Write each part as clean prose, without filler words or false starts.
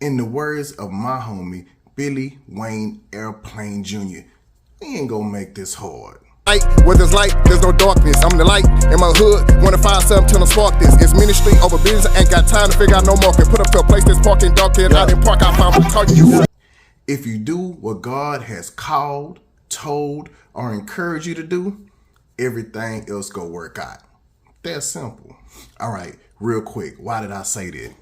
In the words of my homie, Billy Wayne Airplane Jr., we ain't gonna make this hard. Where there's light, there's no darkness. I'm the light in my hood. Wanna find something till I spark this. It's ministry over business. I ain't got time to figure out no market. Put up to a place that's parking dark here. Out in park, I found talking you. If you do what God has called, told, or encouraged you to do, everything else go work out. That's simple. All right, real quick, why did I say that?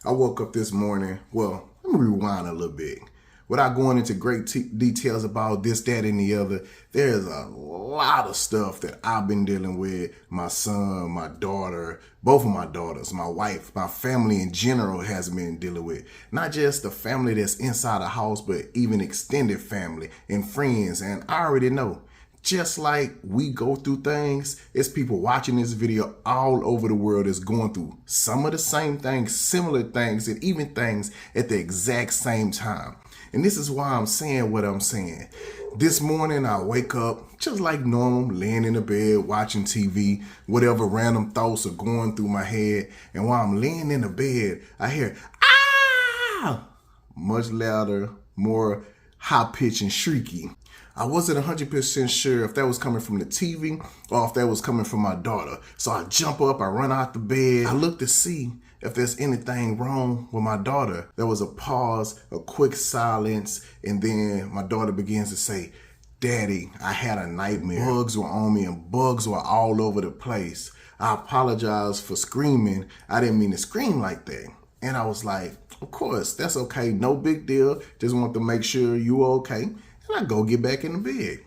I woke up this morning, well, let me rewind a little bit. Without going into great details about this, that, and the other, there's a lot of stuff that I've been dealing with. My son, my daughter, both of my daughters, my wife, my family in general has been dealing with. Not just the family that's inside the house, but even extended family and friends. And I already know, just like we go through things, it's people watching this video all over the world that's going through some of the same things, similar things, and even things at the exact same time. And this is why I'm saying what I'm saying. This morning I wake up just like normal, laying in the bed, watching TV, whatever random thoughts are going through my head. And while I'm laying in the bed, I hear, ah, much louder, more high-pitched and shrieky. I wasn't 100% sure if that was coming from the TV or if that was coming from my daughter. So I jump up, I run out the bed. I look to see if there's anything wrong with my daughter. There was a pause, a quick silence, and then my daughter begins to say, "Daddy, I had a nightmare. Bugs were on me and bugs were all over the place. I apologize for screaming. I didn't mean to scream like that." And I was like, of course, that's okay. No big deal. Just want to make sure you were okay. And I go get back in the bed.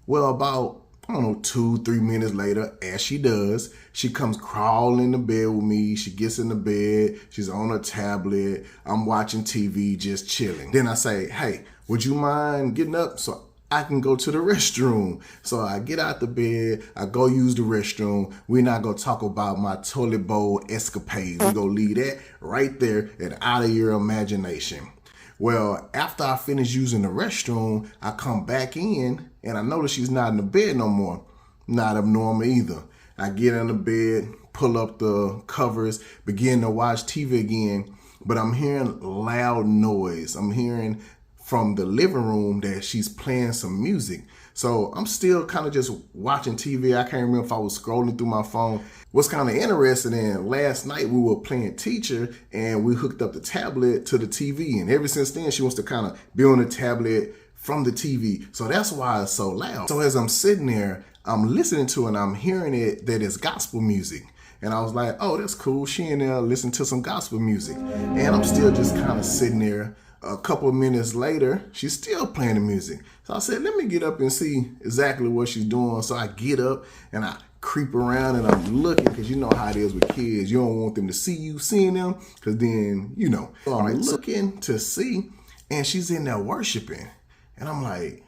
Well, about 2-3 minutes later, as she does, she comes crawling in the bed with me. She gets in the bed. She's on her tablet. I'm watching TV, just chilling. Then I say, "Hey, would you mind getting up so I can go to the restroom?" So I get out the bed. I go use the restroom. We're not going to talk about my toilet bowl escapades. We're going to leave that right there and out of your imagination. Well, after I finish using the restroom, I come back in and I notice she's not in the bed no more. Not abnormal either. I get in the bed, pull up the covers, begin to watch TV again, but I'm hearing loud noise. I'm hearing from the living room that she's playing some music. So I'm still kind of just watching TV. I can't remember if I was scrolling through my phone. What's kind of interesting, in last night we were playing teacher and we hooked up the tablet to the TV. And ever since then, she wants to kind of be on the tablet from the TV. So that's why it's so loud. So as I'm sitting there, I'm listening to it and I'm hearing it that it's gospel music. And I was like, oh, that's cool. She in there listening to some gospel music. And I'm still just kind of sitting there. A couple of minutes later, she's still playing the music. So I said, let me get up and see exactly what she's doing. So I get up and I creep around and I'm looking, because you know how it is with kids. You don't want them to see you seeing them, because then, you know. So I'm looking to see, and she's in there worshiping. And I'm like,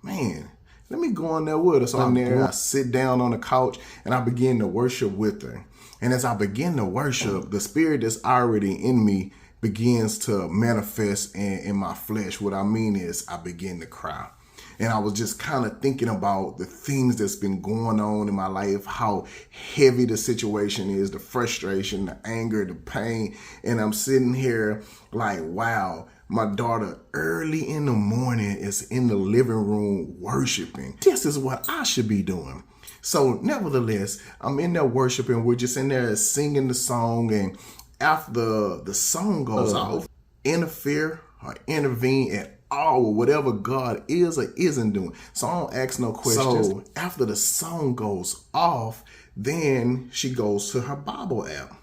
man, let me go in there with her. So I'm there, I sit down on the couch and I begin to worship with her. And as I begin to worship, the spirit that's already in me begins to manifest in my flesh. What I mean is I begin to cry. And I was just kind of thinking about the things that's been going on in my life, how heavy the situation is, the frustration, the anger, the pain. And I'm sitting here like, wow, my daughter early in the morning is in the living room worshiping. This is what I should be doing. So nevertheless, I'm in there worshiping. We're just in there singing the song, and after the song goes off, interfere or intervene at all with whatever God is or isn't doing. So I don't ask no questions. So after the song goes off, then she goes to her Bible app.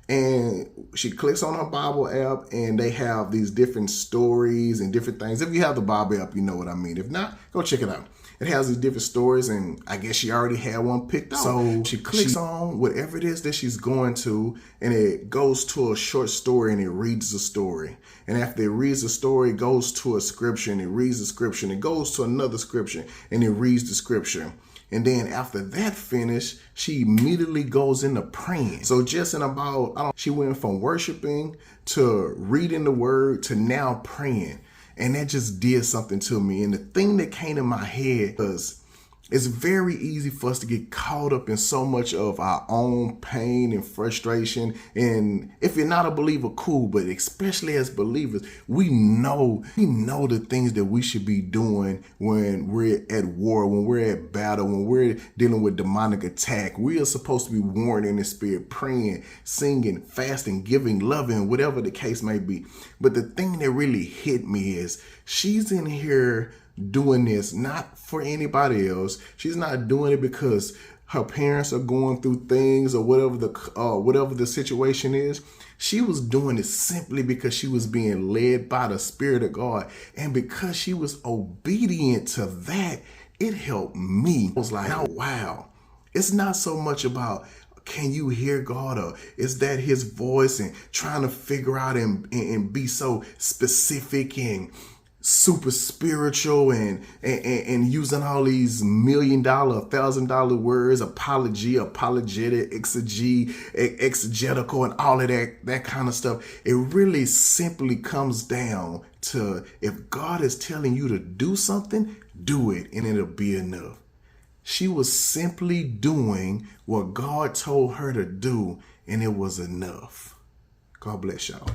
And she clicks on her Bible app, and they have these different stories and different things. If you have the Bible app, you know what I mean. If not, go check it out. It has these different stories, and I guess she already had one picked out. So she clicks on whatever it is that she's going to, and it goes to a short story, and it reads the story. And after it reads the story, it goes to a scripture, and it reads the scripture, and it goes to another scripture, and it reads the scripture. And then after that finish, she immediately goes into praying. So just in about, she went from worshiping to reading the word to now praying. And that just did something to me. And the thing that came to my head was, It's very easy for us to get caught up in so much of our own pain and frustration. And if you're not a believer, cool, but especially as believers, we know the things that we should be doing when we're at war, when we're at battle, when we're dealing with demonic attack. We are supposed to be warring in the spirit, praying, singing, fasting, giving, loving, whatever the case may be. But the thing that really hit me is she's in here doing this not for anybody else. She's not doing it because her parents are going through things or whatever the situation is. She was doing it simply because she was being led by the Spirit of God, and because she was obedient to that, it helped me. I was like, oh, wow. It's not so much about can you hear God, or is that his voice, and trying to figure out and be so specific and super spiritual and using all these $1 million, $1,000 words, apology, apologetic, exegetical, and all of that kind of stuff. It really simply comes down to, if God is telling you to do something, do it, and it'll be enough. She was simply doing what God told her to do, and it was enough. God bless y'all.